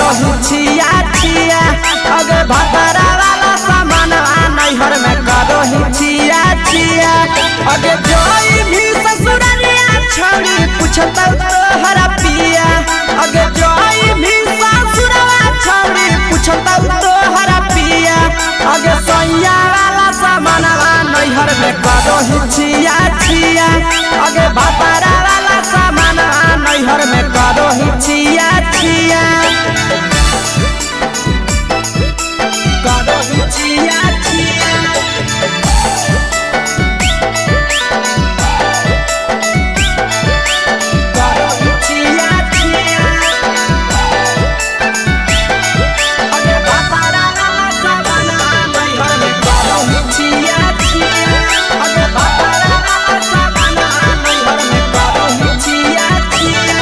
करो हिचिया छिया अगे भतरा वाला सामान नैहर में करो हिचिया छिया अगे जोई भी ससुरलिया छोड़ी पूछता तोहरा पिया अगे जोई भी ससुरवा छोड़ी पूछता तोहरा पिया अगे सैया वाला सामान नैहर में करो हिचिया छिया अगे भतरा वाला सामान नैहर में करो हिचिया छिया करो हिचिया छिया करो हिचिया छिया अगे भतरा वाला सामान नैहर में करो हिचिया छिया अगे भतरा वाला सामान नैहर में करो हिचिया छिया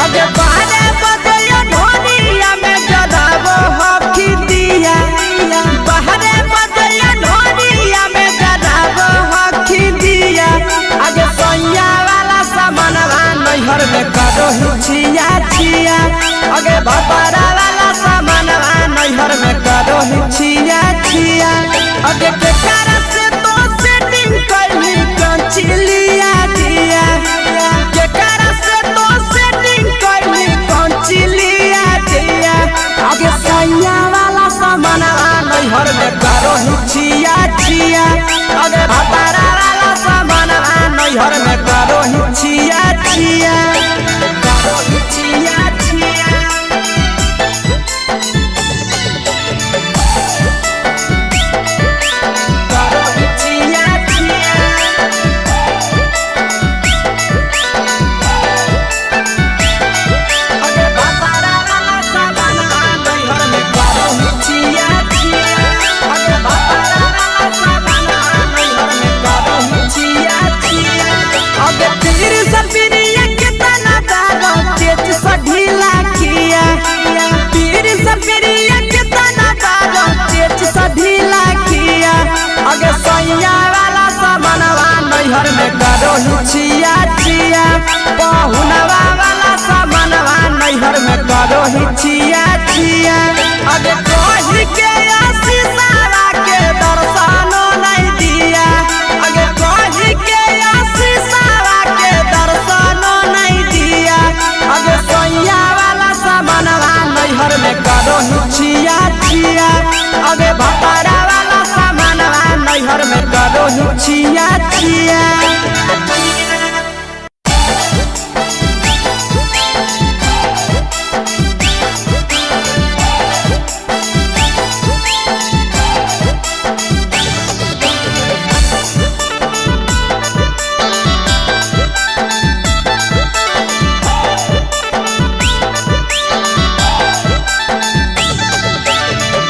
अगे बारे बदलिया ढोलिया में जलावो हकी दिया बाहरे बदलिया ढोलिया में जलावो हकी दिया अगे सैया वाला सामान नैहर में करो हिचिया छिया अगे भतरा वाला सामान नैहर में करो हिचिया छिया अगे केकरा से तो सेटिंग करनी कंचिलिया दिया केकरा से तो सेटिंग करनी कंचिलिया दिया अगे सैया वाला सामान नैहर में करो हिचिया छिया अगे भतरा वाला सामान नैहर में करो हिचिया छिया करो हिचिया छिया करो हिचिया छिया अगे भतरा वाला सामान नैहर में करो हिचिया छिया अगे भतरा वाला सामान नैहर में करो हिचिया छिया अगे तीर सपिरिया कितना दारो तेज सढीला किया तीर सपिरिया कितना दारो तेज सढीला किया अगे सैया वाला सामान नैहर में करो हिचिया छिया पहुनवा वाला सामान नैहर में करो हिचिया छिया अगे कही के आशीषवा के दर्शनो नहीं दिया अगे कही के आशीषवा के दर्शनो नहीं दिया अगे सैया वाला सामान नैहर में करो हिचिया छिया अगे भतरा वाला सामान नैहर में करो हिचिया छिया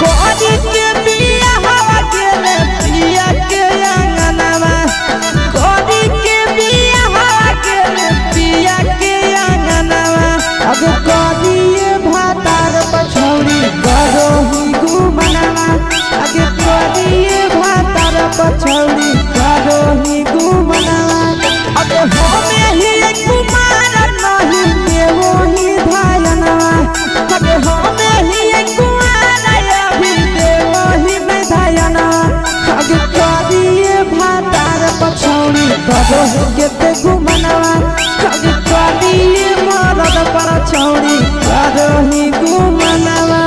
कोरी के बिया हवा गेले पिया के अंगनवा कोरी के बिया हवा गेले पिया के अंगनवा अब कोरिए भातार पछौरी करो ही घुमनवा अगे कोरिए भातार पछौरी करो ही घुमनवा अगे होमे ही कुमार नहीं देवो ही धायनवा अगे होमे ही कुमार अभी देवो ही विधायना अगे कोरिए भातार पछौरी करो केते घुमनवा अगे कोरिए मरद पर छौरी करो ही घुमनवा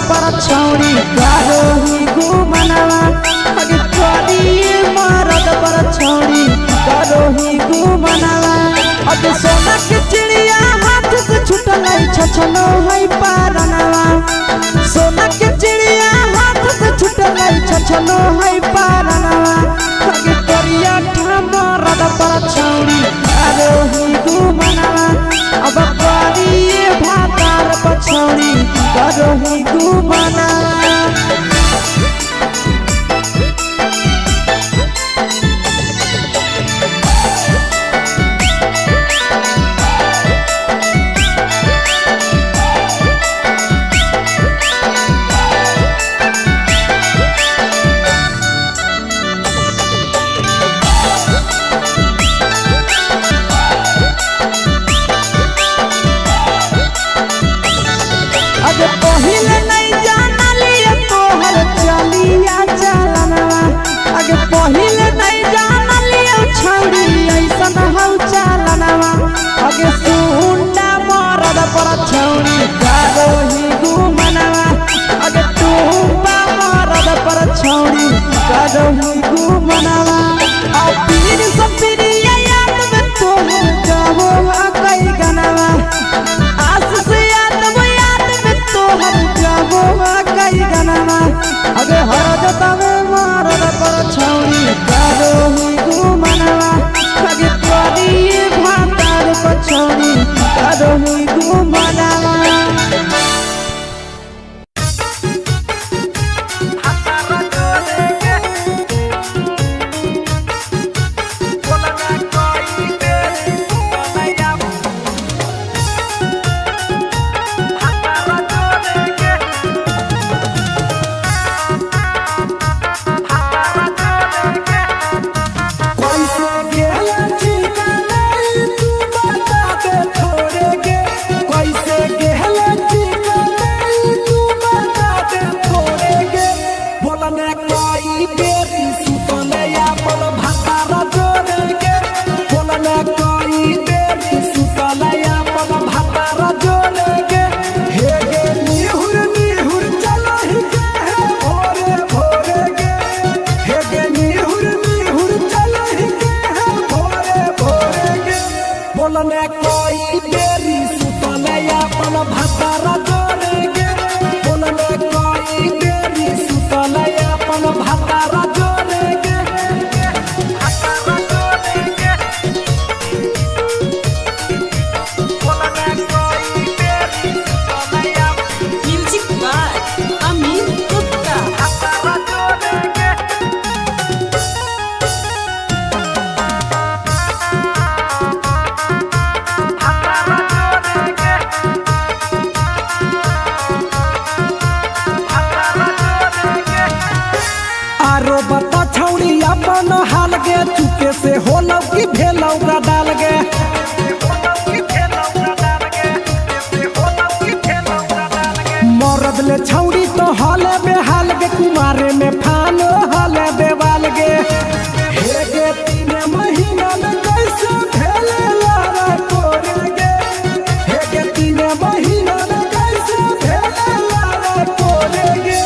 पर छौरी करो ही घुमनवा अगे कोरिए मरद पर छौरी करो ही घुमनवा अगे सोना के चिड़िया हाथ से छूटल छछनो है पारनवा सोना के चिड़िया हाथ से छूटल बुझलो है पारनवा आगे करिया मरद पर छौरी करो ही गुमनवा अब करिए भातार पछौरी करो ही गुमनवा पहिले नहीं जाना लिया तोहर चलिया चलनवा आगे पहिले नहीं जाना लिया छौरी ऐसन हौ चलनवा आगे सुंडा मरद पर छौरी करो ही गुमनवा आगे टूपा मरद पर छौरी करो ही गुमनवा आ पीर सब पीरिया याद में तोहर गावो कई गनवा आस से कई गनवा अगे हरद तवे मरद पर छौरी करो ही गुमनवा आगे करिए भातार पर छौरी करो ही गुमनवा चुके से होलौ की भेलौ का डाल गे मरद ले छौड़ी तो हले बेहाल गे कुमारे में फान हले देवाल गे हे गे 3 महीना में कैसे भेले लारा कोरे गे हे गे 3 महीना में कैसे भेले लारा कोरे गे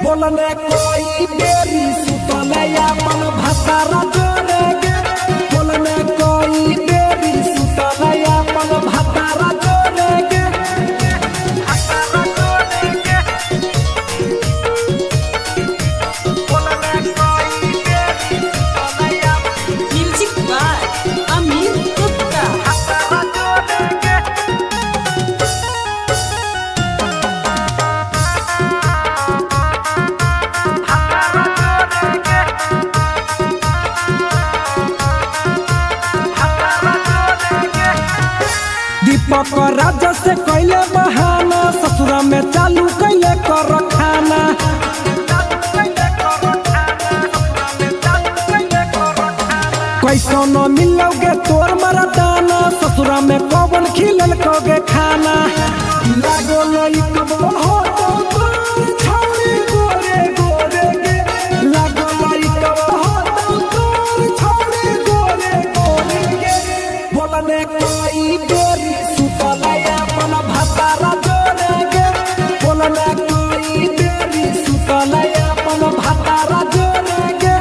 बोलने कोई देरी सुतले अपन भतारा राजा से कैले बहाना ससुरा में चालू कैले कर खाना कैसो न मिलोगे तोर मरदाना ससुरा में कौन खिलल कोगे खाना लागो लई कब हो तो छौरी गोरे गोरे गे लागो लई कब हो तो छौरी गोरे गोरे गे बोलने कोई देरी सुतलया अपन भतारा जोरे गे बोलने कोई देरी सुतलया अपन भतारा जोरे गे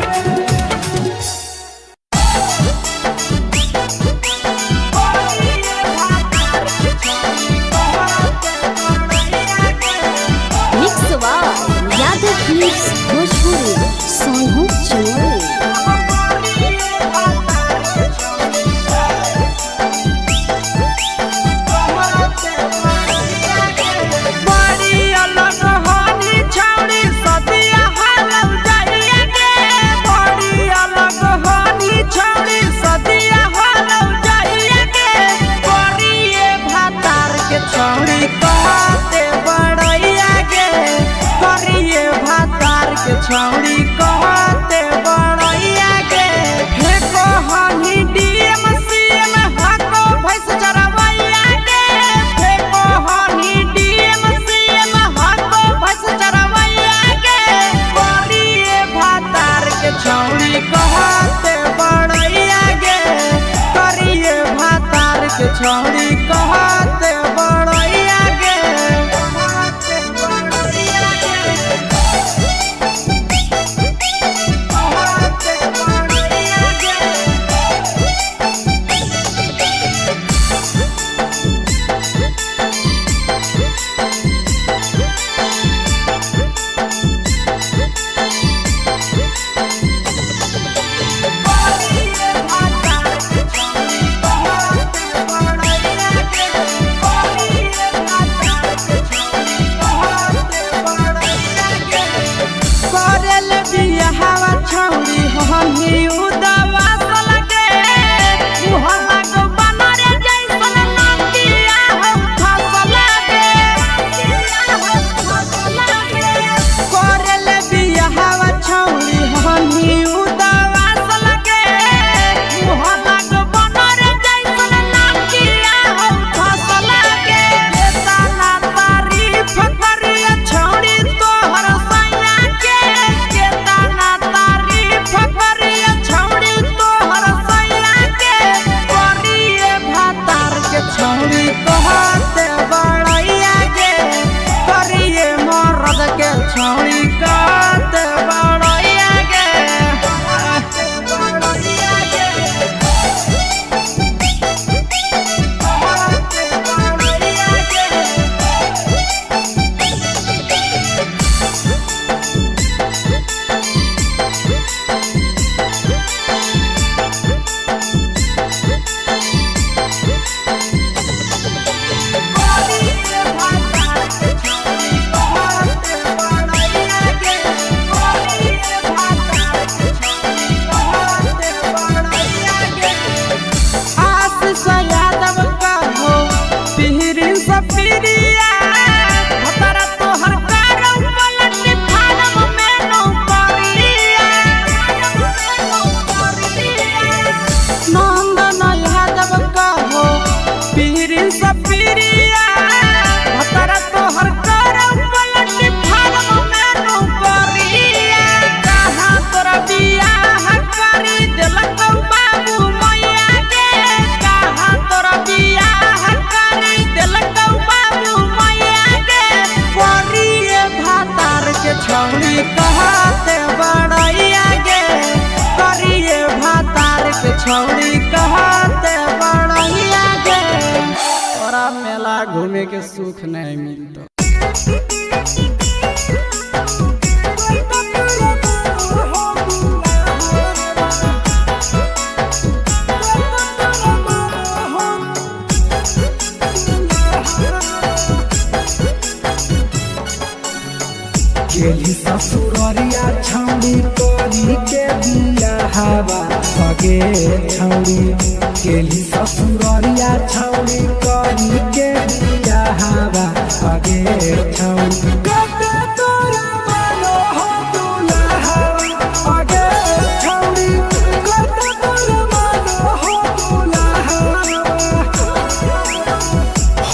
छौड़ी कहते बड़ैया गे फेको हनी डीएम सीएम हाको भैंस चरवैया गे फेको हनी डीएम सीएम हाको भैंस चरवैया गे करिए भातार के छौड़ी कहते बड़ैया गे करिए भातार के छौड़ी कहते बड़ैया गे छौड़ी हमी उदवा सलगे मुहम्मा को बनरे जैसन नंदिया हम फसलगे करले बियाहवा छौड़ी हमी उदवा सलगे मुहम्मा को बनरे जैसन नंदिया हम फसलगे केतना तारीफ करिए छौड़ी तोहर सैया के केतना फकरिया छौड़ी तोहर सैया के करिए भातार के छौड़ी कहते बड़ैया गे करिए मर्द के छौड़ी कहते बड़ैया गे छौड़ी कहते बड़ैया गे करिए भातार के छौड़ी कहते बड़ैया गे तोरा मेला घूमे के सुख नहीं मिलता गेली ससुररिया छौड़ी करी के बियाहवा सगे छौड़ी गेली ससुररिया छौड़ी करी के बियाहवा सगे छौड़ी कते तोरा मानो हो दुल्हा अगे छौड़ी कते तोरा मानो हो दुल्हा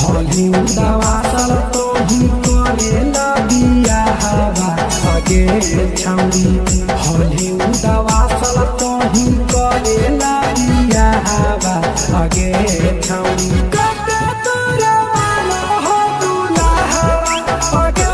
होली उदावा सल तो ही करेला बियाहवा सगे छौड़ी होली उदावा सल तो ही करेला बियाहवा सगे छौड़ी कते तोरा मानो हो दुल्हा अगे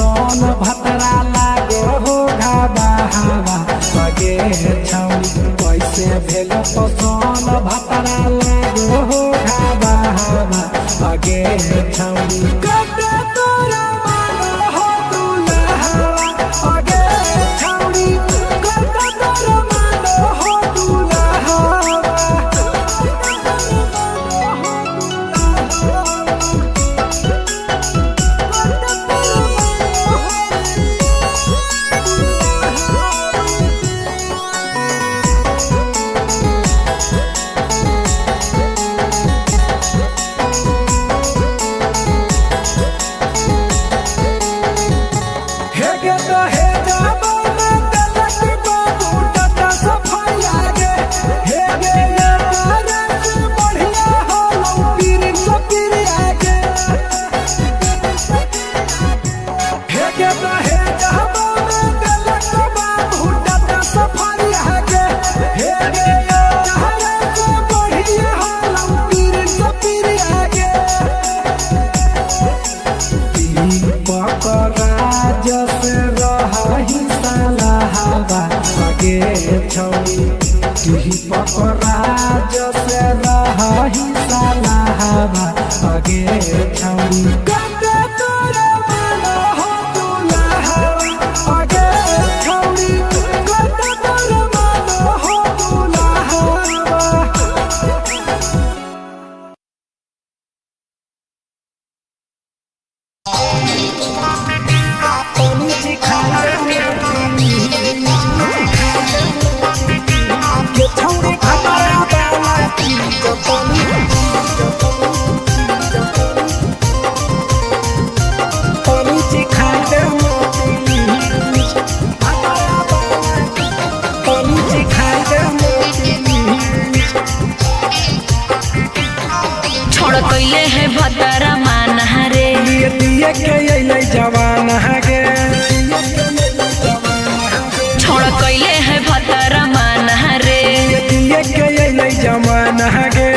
पसंद भतरा लागे हो घाबा हवा लगे छौरी कैसे भेल पसंद भतरा लागे हो घाबा हवा लगे छौरी कटे तोरा मानो हो दुल्हवा लगे छौरी कटे तोरा मानो हो दुल्हवा पकराज से रही साला हवा अगे छौरी कटे तोरा मानो हो दुल्हवा अगे छौरी कटे तोरा मानो हो दुल्हवा छोड़ कैले है भतरा मान रे दिए के अइले जवान हगे छोड़ कैले है भतरा मान रे दिए के अइले जवान हगे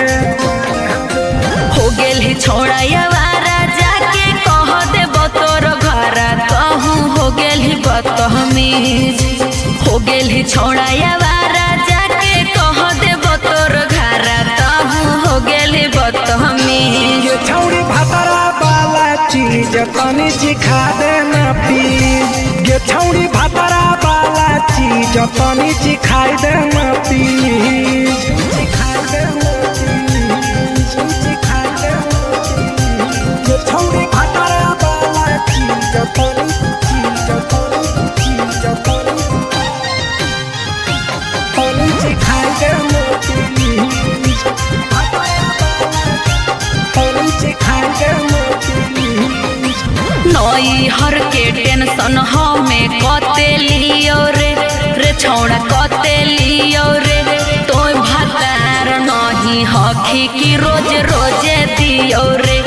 हो गेल ही छोड़ा यावारा जाके कह दे बतोर घरा कहूँ हो गेल ही बतमीज हो गेल ही छोड़ा यावारा जाके कह दे बतोर घरा कहूँ हो गेल ही बतमीज ये छौरी भतरा वाला चीज तनी सिखा देना प्लीज ये छौरी भतरा वाला चीज तनी सिखाई देना प्लीज सिखाई देना प्लीज सिखाई देना प्लीज ये छौरी भतरा वाला चीज तनी सिखाई देना प्लीज नई हर के टेंशन हमें कते लियो रे छौड़ा कते लियो रे तो भतार नहीं हखी की रोज रोजे दियो रे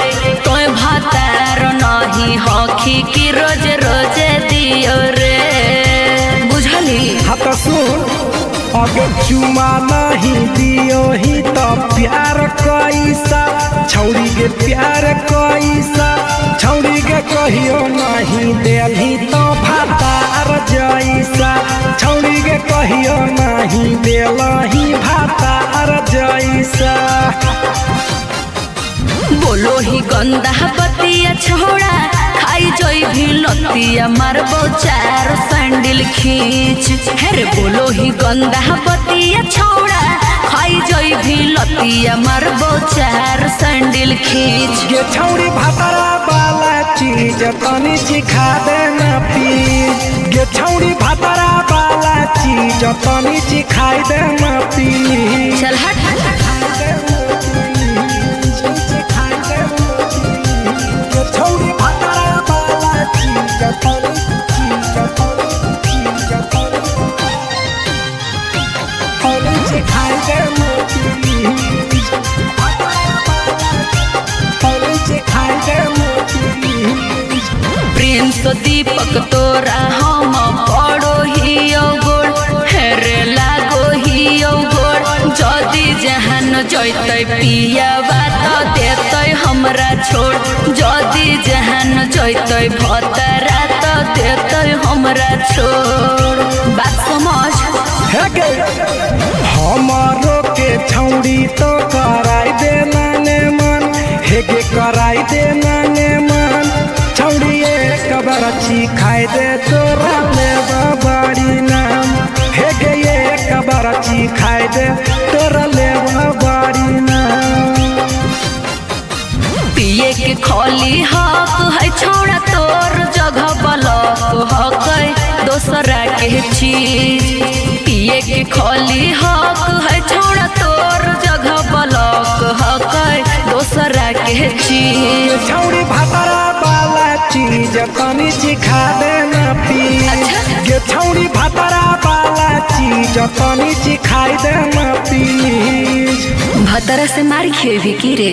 तो भतार नहीं हखी की रोज रोजे दियो रे बुझली हाथ सुन अगर चुमा नहीं दियो ही तो प्यार कैसा छौरी के प्यार कैसा छौरी के कहियो नहीं देलही तो भातार जैसा छौरी के कहियो नहीं देलही भातार जैसा बोलो ही गंदा बतिया छोड़ा खाई जोई भी लतिया मारबो चार सैंडल खींच हेरे बोलो ही गंदा बतिया छोड़ा खाई जोई भी लतिया मारबो चार सैंडल खींच ये छौरी भतरा वाला चीज तनी सिखा देना प्लीज ये छौरी भतरा वाला चीज तनी सिखाई देना प्लीज चल हट छौरी भतरा वाला चीज तनी सिखाई देना प्लीज सिखाई देना प्लीज प्रिंस दीपक तोरा हम पड़ो ही गोड़ हेरे लागो ही गोड़ जदी जहान जैते पिया बात देते हम हमरा छोड़ जदी जहान जैतै भतरा तो देतै हमरा छोड़ बात समझ हे गे हमारो के छौड़ी तो कराई दे नाने मन हे गे कराई दे नाने मन छौड़ी एक बरछी खाई दे तोरा लेबा बड़ी नाम हे गे एक बरछी खाई दे तोरा लेबा बड़ी नाम पिए के खोली हक है छोड़ा तोर जगह बलक हक है दोसरा के चीज पिए के खोली हक है छोड़ा तोर जगह बलक हक है दोसरा के चीज छौड़ी भातरा वाला चीज तनी चिखा दे ना पी गे छौड़ी भातरा वाला चीज तनी चिखाई दे ना पी भतरा से मार खेबी की रे।